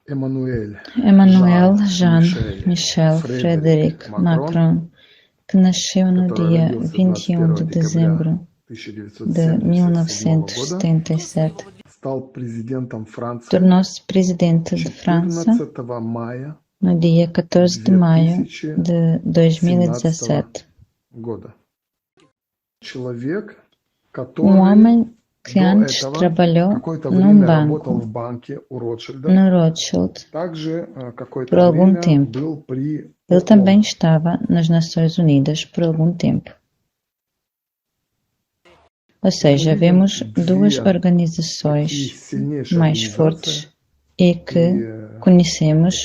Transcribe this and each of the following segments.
Emmanuel Emmanuel Jean Michel Michel Frédéric Frédéric Macron, Macron, que nasceu no который dia родился 21 de 21 декабря dezembro de 1977 года, 1977, стал президентом Франции tornou-se presidente de França 14 мая no dia 14 de maio de 2017 2017. года. Человек, Homem que до antes этого trabalhou какое-то num время работал banco в банке у Ротшильда, no Rothschild также какое-то por algum время tempo. был при Ele também ООН. estava nas Nações Unidas por algum tempo. Ou seja, vemos duas organizações mais fortes e que conhecemos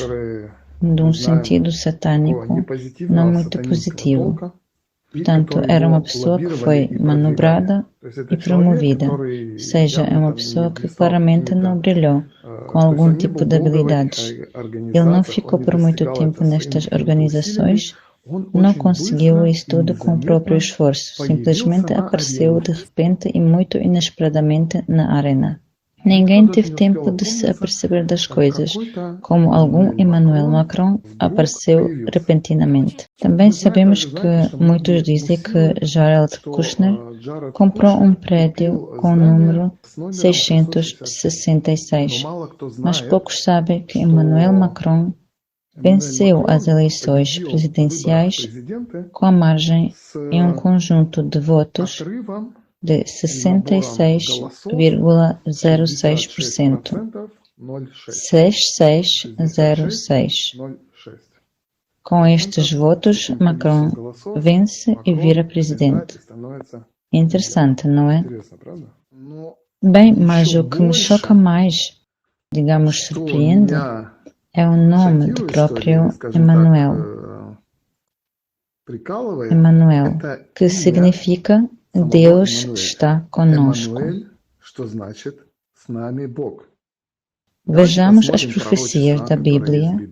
de um sentido satânico não muito positivo. Portanto, era uma pessoa que foi manobrada e promovida, ou seja, é uma pessoa que claramente não brilhou com algum tipo de habilidades. Ele não ficou por muito tempo nestas organizações, não conseguiu isso tudo com o próprio esforço, simplesmente apareceu de repente e muito inesperadamente na arena. Ninguém teve tempo de se aperceber das coisas, como algum Emmanuel Macron apareceu repentinamente. Também sabemos que muitos dizem que Jared Kushner comprou um prédio com o número 666, mas poucos sabem que Emmanuel Macron venceu as eleições presidenciais com a margem em um conjunto de votos de 66,06%. 6606. Com estes votos, Macron vence e vira presidente. Interessante, não é? Bem, mas o que me choca mais, digamos, surpreende, é o nome do próprio Emmanuel. Emmanuel, que significa Deus está conosco. Vejamos as profecias da Bíblia.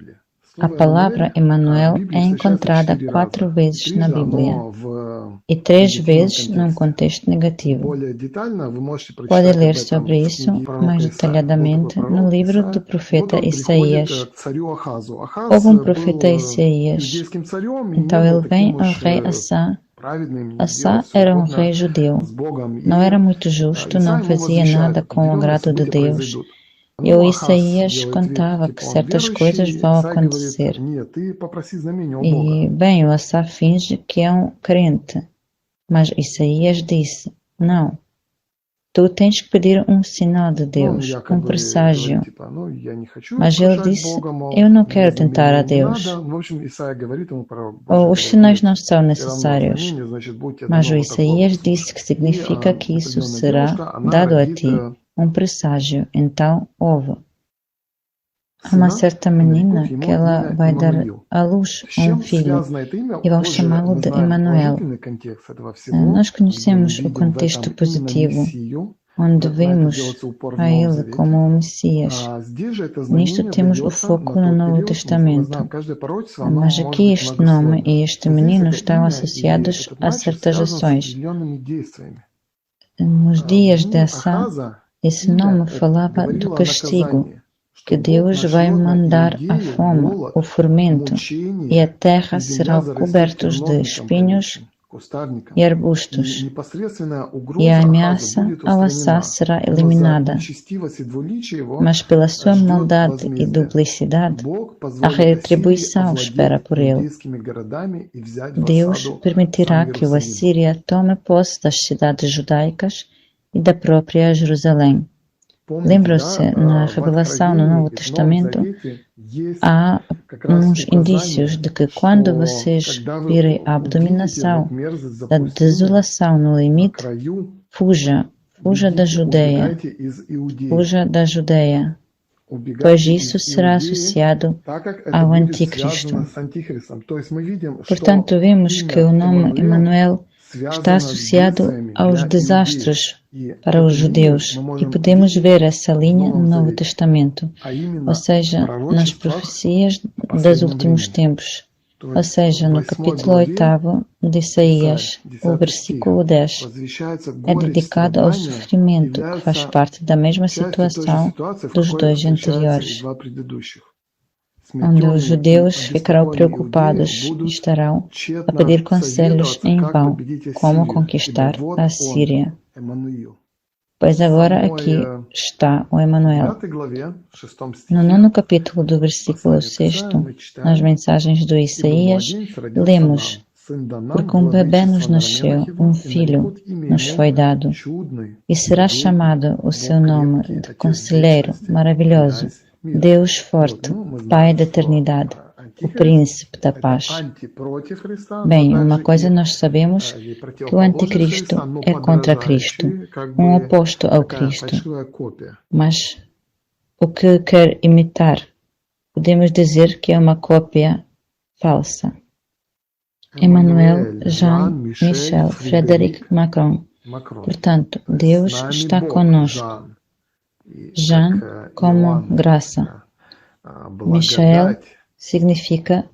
A palavra Emmanuel é encontrada 4 vezes na Bíblia e 3 vezes num contexto negativo. Pode ler sobre isso mais detalhadamente no livro do profeta Isaías. Houve um profeta Isaías, então ele vem ao rei Asa. Asa era um rei judeu, não era muito justo, não fazia nada com o agrado de Deus. E o Isaías contava que certas coisas vão acontecer. E, bem, o Asa finge que é um crente. Mas Isaías disse, não, tu tens que pedir um sinal de Deus, um presságio. Mas ele disse, eu não quero tentar a Deus. Ou os sinais não são necessários. Mas o Isaías disse que significa que isso será dado a ti. Um presságio, então houve. Há uma certa menina que ela vai dar à luz um filho e vão chamá-lo de Emmanuel. Nós conhecemos o contexto positivo, onde vemos a ele como o Messias. Nisto temos o foco no Novo Testamento. Mas aqui este nome e este menino estão associados a certas ações. Nos dias de Asa, esse nome falava do castigo, que Deus vai mandar a fome, o fermento, e a terra será coberta de espinhos e arbustos, e a ameaça ao Asa será eliminada. Mas pela sua maldade e duplicidade, a retribuição espera por ele. Deus permitirá que o Assíria tome posse das cidades judaicas e da própria Jerusalém. Lembram-se, na revelação no Novo Testamento, há uns indícios de que quando vocês virem a abominação da desolação no limite, fuja da Judeia, pois isso será associado ao Anticristo. Portanto, vemos que o nome Emmanuel está associado aos desastres para os judeus e podemos ver essa linha no Novo Testamento, ou seja, nas profecias dos últimos tempos. То Ou есть seja, в no 8 capítulo главе 8 de Isaías, Писание, o 10 versículo стих, 10 посвящается é горечь dedicado ao страдания, sofrimento que faz является parte da mesma частью той же situação ситуации, в dos какой dois встречаются и anteriores, два предыдущих. onde os Сметенные и judeus ficarão обеспокоенные иудеи preocupados e будут estarão a тщетно pedir conselhos советоваться, em как vão, победить como Ассирию, ибо conquistar вот a он, Síria. Эммануил. Pois В agora самой aqui está o Emanuel. 9 главе, в 6 No стихе, 9º capítulo do versículo послание 6, Исаии, мы nas читаем: mensagens do «Ибо Isaías, младенец родился lemos: нам, сын дан нам, Porque um bebê nos владычество на nasceu, раменах его, и filho нарекут имя nos ему foi dado, Чудный, e será Чудодейный, chamado o seu Бог nome крепкий, de Отец Conselheiro, вечности, Maravilhoso, Князь мира». Deus Вот, Forte, ну, мы Pai знаем, da что Eternidade, o Антихрист Príncipe da — это Paz. антипротив Христа, но Bem, uma также coisa и nós sabemos и que o противоположность anticristo Христа, но é contra Cristo, подражающий, как бы oposto ao такая Cristo, фальшивая копия. mas o que quer imitar, podemos dizer que é uma cópia falsa. Emmanuel, Jean, Michel, Frédéric Macron. Portanto, Deus está conosco. Jean, como graça. Michel significa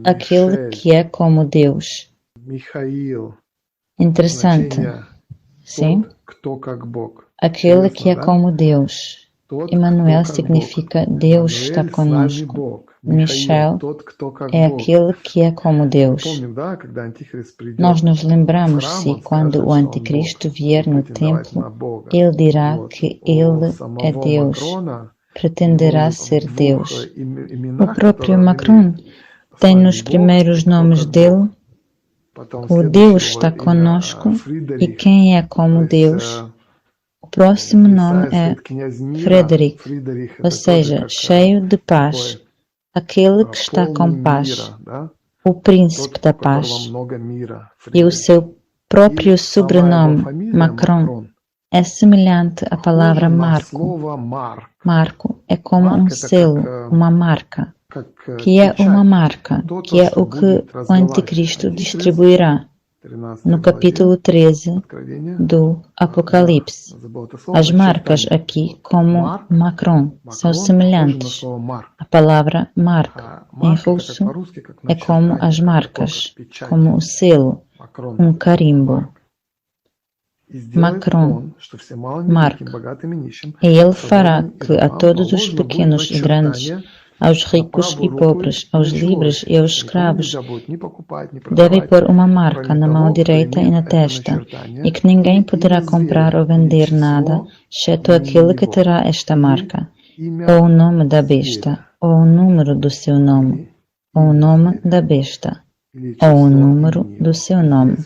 aquele que é como Deus. Interessante, sim? Aquele que é como Deus. Emmanuel significa Deus está conosco. Michel é aquele que é como Deus. Nós nos lembramos se quando o anticristo vier no templo, ele dirá que ele é Deus, pretenderá ser Deus. O próprio Macron tem nos primeiros nomes dele o Deus está conosco e quem é como Deus. O próximo nome é Frederic, ou seja, cheio de paz, aquele que está com paz, o príncipe da paz. E o seu próprio sobrenome, Macron, é semelhante à palavra Marco. Marco é como um selo, uma marca, que é uma marca, que é o que o anticristo distribuirá. No capítulo 13 do Apocalipse. As marcas aqui, como Macron, são semelhantes. A palavra marca, em russo, é como as marcas, como o selo, um carimbo. Macron, marca. E ele fará que a todos os pequenos e grandes, aos ricos e pobres, aos livres e aos escravos, deve pôr uma marca na mão direita e na testa, e que ninguém poderá comprar ou vender nada, exceto aquele que terá esta marca, ou o nome da besta, ou o número do seu nome, ou o nome da besta, ou o número do seu nome.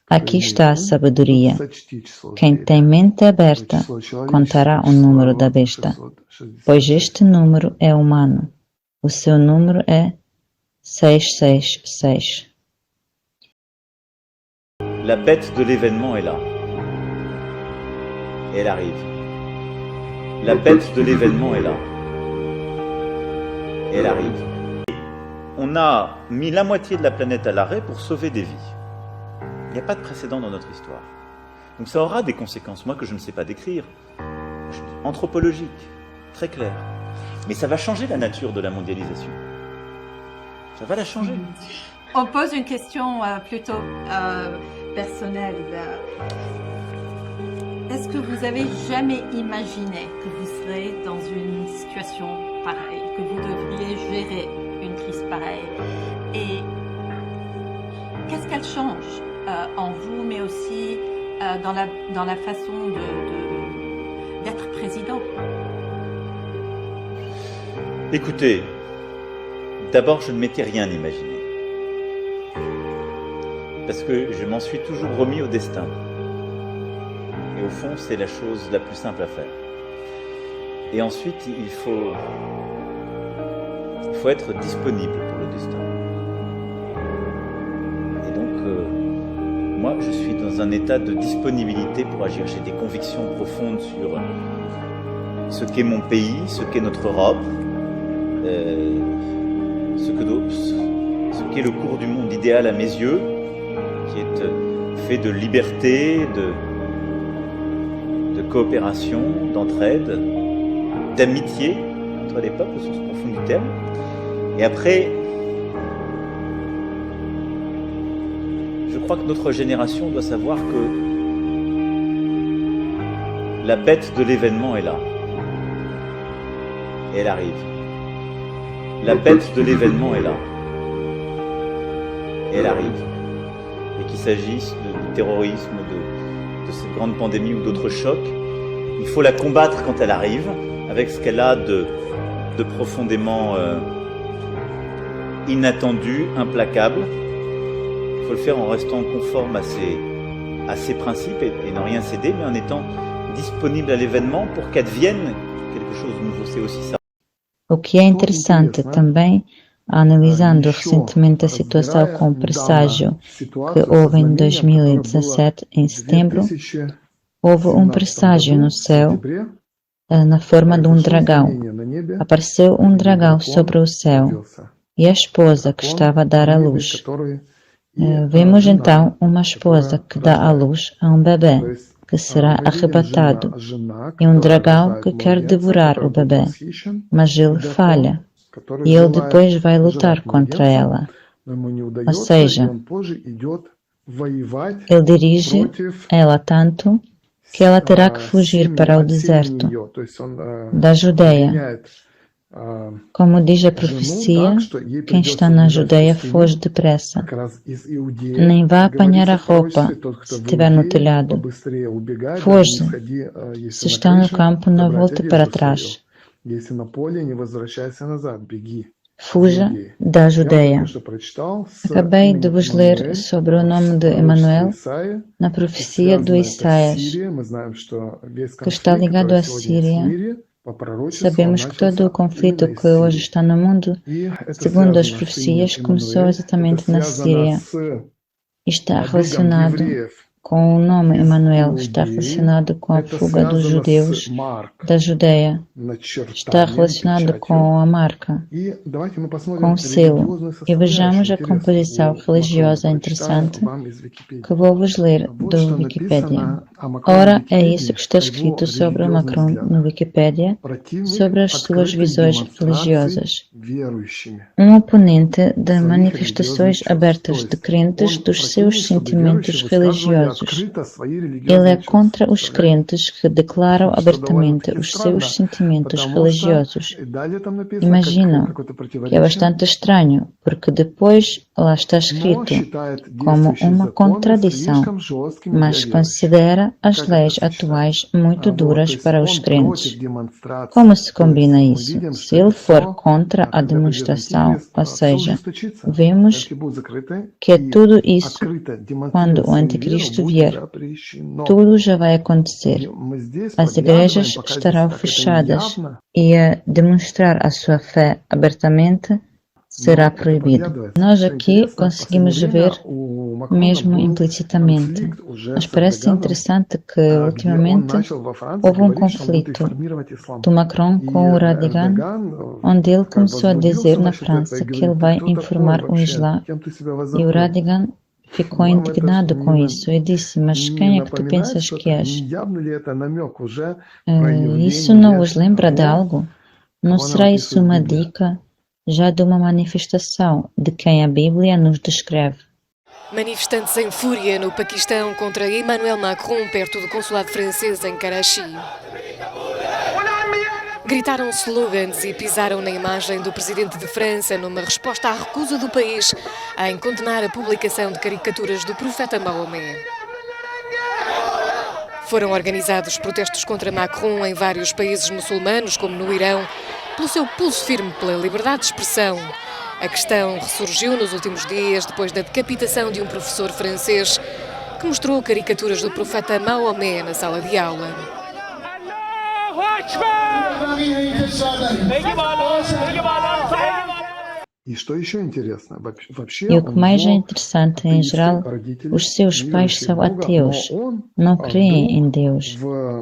Aqui está a sabedoria. Quem tem mente aberta contará o número da besta, pois este número é humano. O seu número é 666. La bête de l'événement est là. Et elle arrive. La bête de l'événement est là. Et elle arrive. On a mis la moitié de la planète à l'arrêt pour sauver des vies. Il n'y a pas de précédent dans notre histoire. Donc ça aura des conséquences, moi que je ne sais pas décrire, anthropologiques, très claires. Mais ça va changer la nature de la mondialisation. Ça va la changer. On pose une question plutôt personnelle. Est-ce que vous avez jamais imaginé que vous serez dans une situation pareille, que vous devriez gérer une crise pareille? Et qu'est-ce qu'elle change en vous, mais aussi dans la façon d'être président? Écoutez, d'abord je ne m'étais rien imaginé. Parce que je m'en suis toujours remis au destin. Et au fond, c'est la chose la plus simple à faire. Et ensuite, il faut être disponible pour le destin. Et donc, moi, je suis dans un état de disponibilité pour agir. J'ai des convictions profondes sur ce qu'est mon pays, ce qu'est notre Europe, ce qu'est le cours du monde idéal à mes yeux, qui est fait de liberté, de coopération, d'entraide, d'amitié entre les peuples, au sens profond du terme. Et après, Je crois que notre génération doit savoir que la bête de l'événement est là. Et elle arrive. La bête de l'événement est là. Et elle arrive. Et qu'il s'agisse du terrorisme, de cette grande pandémie ou d'autres chocs, il faut la combattre quand elle arrive, avec ce qu'elle a de profondément inattendu, implacable. Il faut le faire en restant conforme à ses principes et n'en rien céder, mais en étant disponible à l'événement pour qu'advienne quelque chose de nouveau. C'est aussi ça. O que é interessante também, analisando recentemente a situação com o presságio que houve em 2017, em setembro, houve um presságio no céu na forma de um dragão. Apareceu um dragão sobre o céu e a esposa que estava a dar à luz. Vimos então uma esposa que dá à luz a um bebê que será arrebatado e um dragão que quer devorar o bebê, mas ele falha e ele depois vai lutar contra ela. Ou seja, ele dirige ela tanto que ela terá que fugir para o deserto da Judeia. Como diz a profecia, quem está na Judeia foge depressa. Nem vá apanhar a roupa se estiver no telhado. Foge. Se está no campo, não volte para trás. Fuja da Judeia. Acabei de vos ler sobre o nome de Emanuel na profecia do Isaías, que está ligado à Síria. Sabemos que todo o conflito que hoje está no mundo, segundo as profecias, começou exatamente na Síria. E está relacionado com o nome Emanuel, está relacionado com a fuga dos judeus da Judeia, está relacionado com a marca, com o selo. E vejamos a composição religiosa interessante que vou-vos ler do Wikipedia. Ora, é isso que está escrito sobre o Macron no Wikipedia, sobre as suas visões religiosas. Um oponente de manifestações abertas de crentes dos seus sentimentos religiosos. Ele é contra os crentes que declaram abertamente os seus sentimentos religiosos. Imaginam que é bastante estranho, porque depois lá está escrito como uma contradição, mas considera as leis atuais muito duras para os crentes. Como se combina isso? Se ele for contra a demonstração, ou seja, vemos que é tudo isso quando o anticristo vier. Tudo já vai acontecer. As igrejas estarão fechadas e a demonstrar a sua fé abertamente será proibido. Nós aqui conseguimos ver mesmo implicitamente. Mas parece interessante que ultimamente houve um conflito do Macron com o Radigan, onde ele começou a dizer na França que ele vai informar o Islã e o Radigan ficou indignado com isso e disse, mas quem é que tu pensas que és? Isso não os lembra de algo? Não será isso uma dica já de uma manifestação de quem a Bíblia nos descreve? Manifestantes em fúria no Paquistão contra Emmanuel Macron perto do consulado francês em Karachi. Gritaram slogans e pisaram na imagem do presidente de França numa resposta à recusa do país em condenar a publicação de caricaturas do profeta Maomé. Foram organizados protestos contra Macron em vários países muçulmanos, como no Irão, pelo seu pulso firme pela liberdade de expressão. A questão ressurgiu nos últimos dias depois da decapitação de um professor francês que mostrou caricaturas do profeta Maomé na sala de aula. E o que mais é interessante, em geral, os seus pais são ateus, não creem em Deus,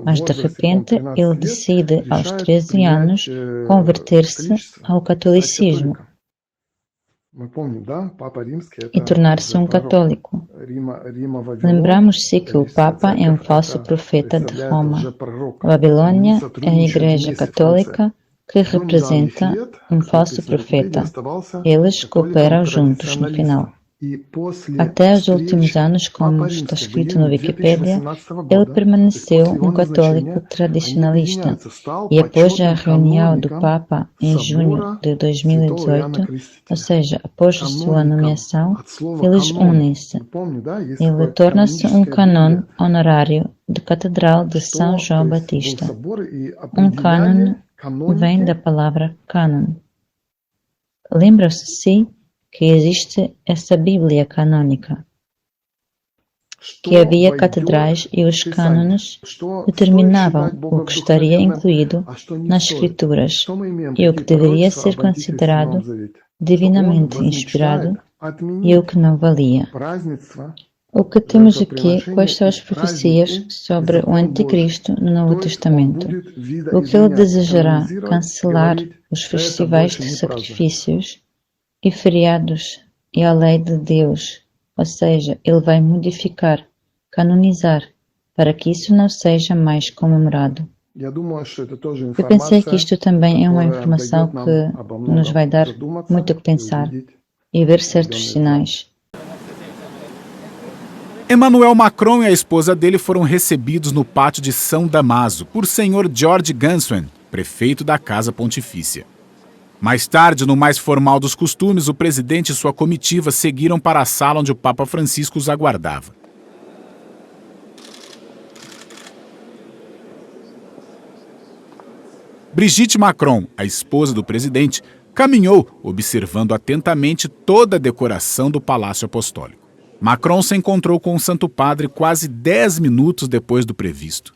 mas de repente ele decide, aos 13 anos, converter-se ao catolicismo e tornar-se um católico. Lembramos-se que o Papa é um falso profeta de Roma. A Babilônia é a Igreja Católica que representa um falso profeta. Eles cooperam juntos no final. Até os últimos anos, como está escrito no Wikipedia, ele permaneceu um católico tradicionalista e após a reunião do Papa em junho de 2018, ou seja, após a sua nomeação, eles unem-se. Ele torna-se um cânon honorário da Catedral de São João Batista. Um cânon vem da palavra cânon. Lembram-se que existe essa Bíblia canônica, que havia catedrais e os cânones determinavam o que estaria incluído nas Escrituras e o que deveria ser considerado divinamente inspirado e o que não valia. O que temos aqui, quais são as profecias sobre o Anticristo no Novo Testamento? O que ele desejará cancelar os festivais de sacrifícios e feriados e a lei de Deus, ou seja, ele vai modificar, canonizar, para que isso não seja mais comemorado. Eu pensei que isto também é uma informação que nos vai dar muito o que pensar e ver certos sinais. Emmanuel Macron e a esposa dele foram recebidos no pátio de São Damaso por Sr. George Ganswen, prefeito da Casa Pontifícia. Mais tarde, no mais formal dos costumes, o presidente e sua comitiva seguiram para a sala onde o Papa Francisco os aguardava. Brigitte Macron, a esposa do presidente, caminhou, observando atentamente toda a decoração do Palácio Apostólico. Macron se encontrou com o Santo Padre quase 10 minutos depois do previsto.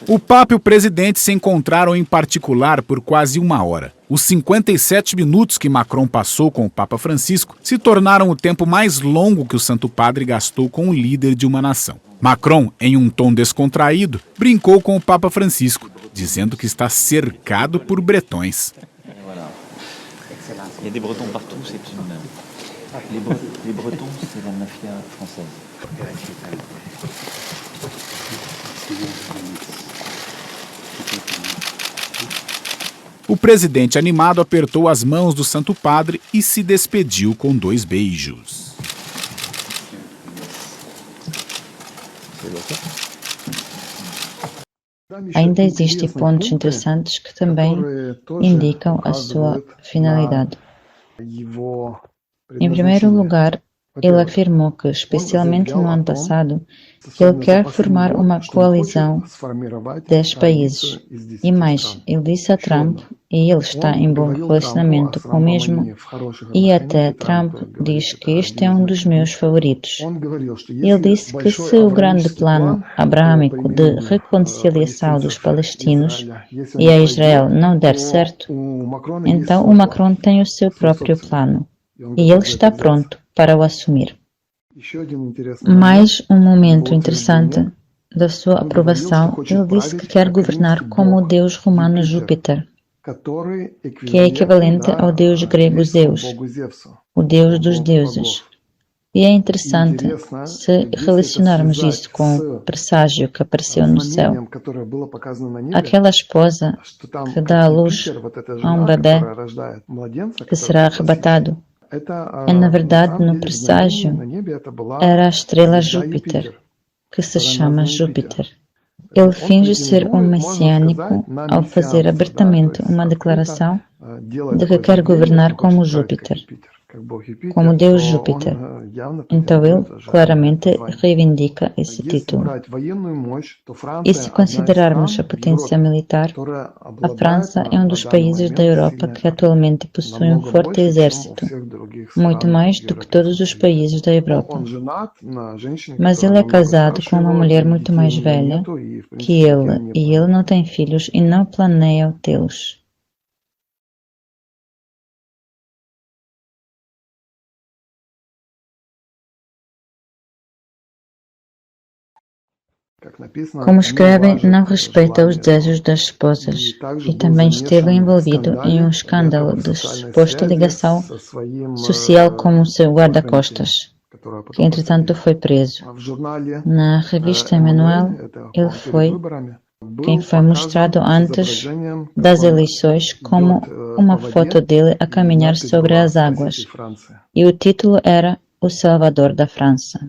O Papa e o presidente se encontraram em particular por quase 1 hora. Os 57 minutos que Macron passou com o Papa Francisco se tornaram o tempo mais longo que o Santo Padre gastou com o líder de uma nação. Macron, em um tom descontraído, brincou com o Papa Francisco, dizendo que está cercado por bretões. Il y a des Bretons partout, c'est une... Les Bretons, c'est la mafia française. O presidente animado apertou as mãos do Santo Padre e se despediu com 2 beijos. Ainda existem pontos interessantes que também indicam a sua finalidade. Em primeiro lugar, ele afirmou que, especialmente no ano passado, ele quer formar uma coalizão de 10 países. E mais, ele disse a Trump, e ele está em bom relacionamento com o mesmo, e até Trump diz que este é um dos meus favoritos. Ele disse que se o grande plano abraâmico de reconciliação dos palestinos e a Israel não der certo, então o Macron tem o seu próprio plano, e ele está pronto para o assumir. Mais um momento interessante da sua aprovação, ele disse que quer governar como o deus romano Júpiter, que é equivalente ao deus grego Zeus, o deus dos deuses. E é interessante se relacionarmos isso com o presságio que apareceu no céu. Aquela esposa que dá à luz a um bebê que será arrebatado. É, na verdade, no presságio, era a estrela Júpiter, que se chama Júpiter. Ele finge ser um messiânico ao fazer abertamente uma declaração de que quer governar como Júpiter, como Deus Júpiter. Então ele claramente reivindica esse título. E se considerarmos a potência militar, a França é um dos países da Europa que atualmente possui um forte exército, muito mais do que todos os países da Europa. Mas ele é casado com uma mulher muito mais velha que ele, e ele não tem filhos e não planeia tê-los. Como escrevem, não respeita os desejos das esposas e também esteve envolvido em um escândalo de suposta ligação social com o seu guarda-costas, que entretanto foi preso. Na revista Emmanuel, ele foi quem foi mostrado antes das eleições como uma foto dele a caminhar sobre as águas, e o título era O Salvador da França.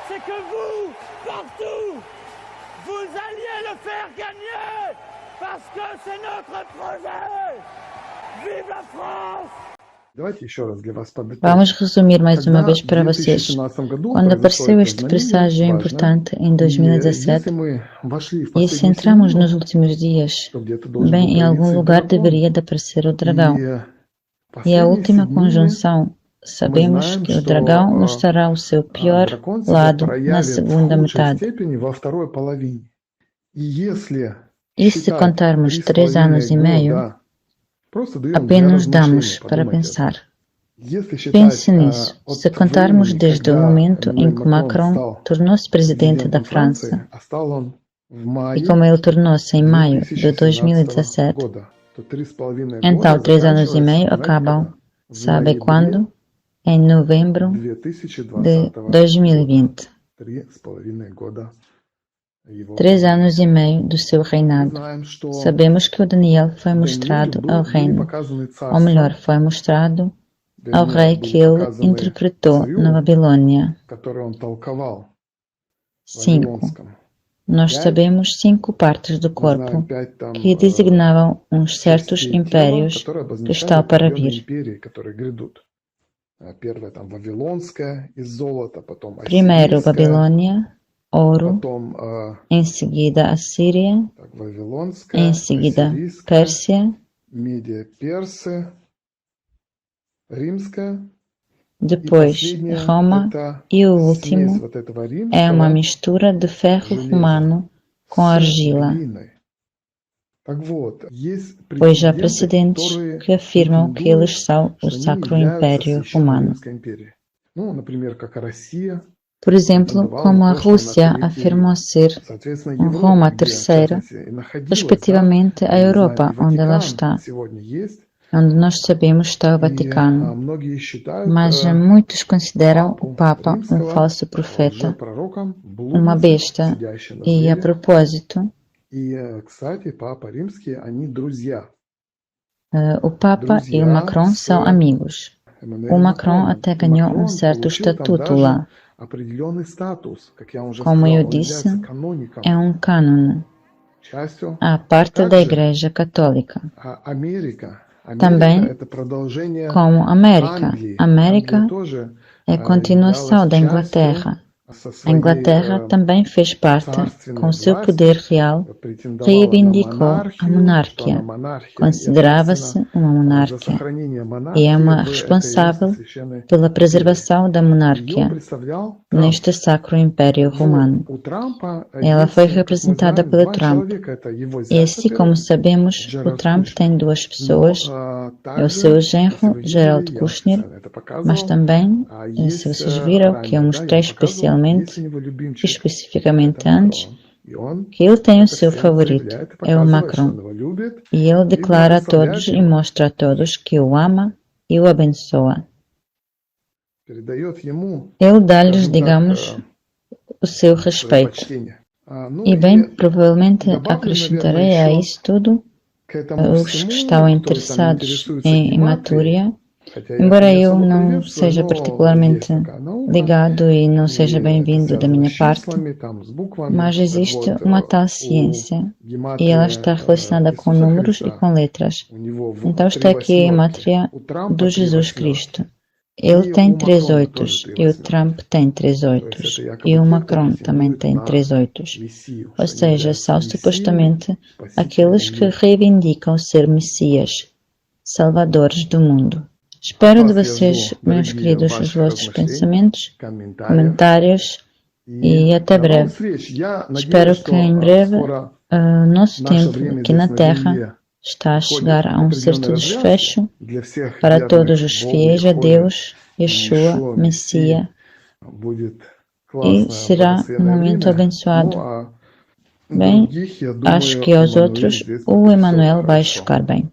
C'est que vous, partout, vous alliez le faire gagner, parce que c'est notre projet. Vive la France! Vamos resumir mais uma vez para vocês. Quando apareceu este presságio importante em 2017, e se entramos nos últimos dias, bem, em algum lugar deveria de aparecer o dragão. E a última conjunção, sabemos que o dragão mostrará o seu pior lado na segunda metade. E se contarmos 3 anos e meio, apenas damos para pensar. Pense nisso. Se contarmos desde o momento em que Macron tornou-se presidente da França, e como ele tornou-se em maio de 2017, então 3 anos e meio acabam, sabe quando? Em novembro de 2020. 3 anos e meio do seu reinado. Sabemos que o Daniel foi mostrado ao reino, ou melhor, foi mostrado ao rei que ele interpretou na Babilônia. 5. Nós sabemos 5 partes do corpo que designavam uns certos impérios que estão para vir. Primeiro Babilônia, ouro, em seguida Assíria, em seguida Pérsia, depois Roma e o último é uma mistura de ferro romano com argila, pois há precedentes que afirmam que eles são o Sacro Império Romano. Por exemplo, como a Rússia afirmou ser Roma III, respectivamente a Europa, onde ela está, onde nós sabemos está o Vaticano. Mas muitos consideram o Papa um falso profeta, uma besta, e a propósito, o Papa e o Macron são amigos. O Macron até ganhou um certo estatuto lá. Como eu disse, é um cânone, a parte da Igreja Católica. Também como América. América é a continuação da Inglaterra. A Inglaterra também fez parte, com seu poder real, reivindicou a monarquia. Considerava-se uma monarquia e é uma responsável pela preservação da monarquia neste Sacro Império Romano. Ela foi representada pelo Trump. E assim como sabemos, o Trump tem 2 pessoas, é o seu genro, Jared Kushner, mas também, se vocês viram, que eu mostrei especificamente antes, que ele tem o seu favorito, é o Macron. E ele declara a todos e mostra a todos que o ama e o abençoa. Ele dá-lhes, digamos, o seu respeito. E bem, provavelmente acrescentarei a isso tudo os que estão interessados em hematúria. Embora eu não seja particularmente ligado e não seja bem-vindo da minha parte, mas existe uma tal ciência e ela está relacionada com números e com letras. Então está aqui a gematria do Jesus Cristo. Ele tem 3 oitos e o Trump tem 3 oitos e o Macron também tem 3 oitos. Ou seja, são supostamente aqueles que reivindicam ser Messias, salvadores do mundo. Espero de vocês, meus queridos, os vossos pensamentos, comentários e até breve. Espero que em breve o nosso tempo aqui na Terra está a chegar a um certo desfecho para todos os fiéis a Deus, Yeshua, Messias, e será um momento abençoado. Bem, acho que aos outros o Emmanuel vai chocar bem.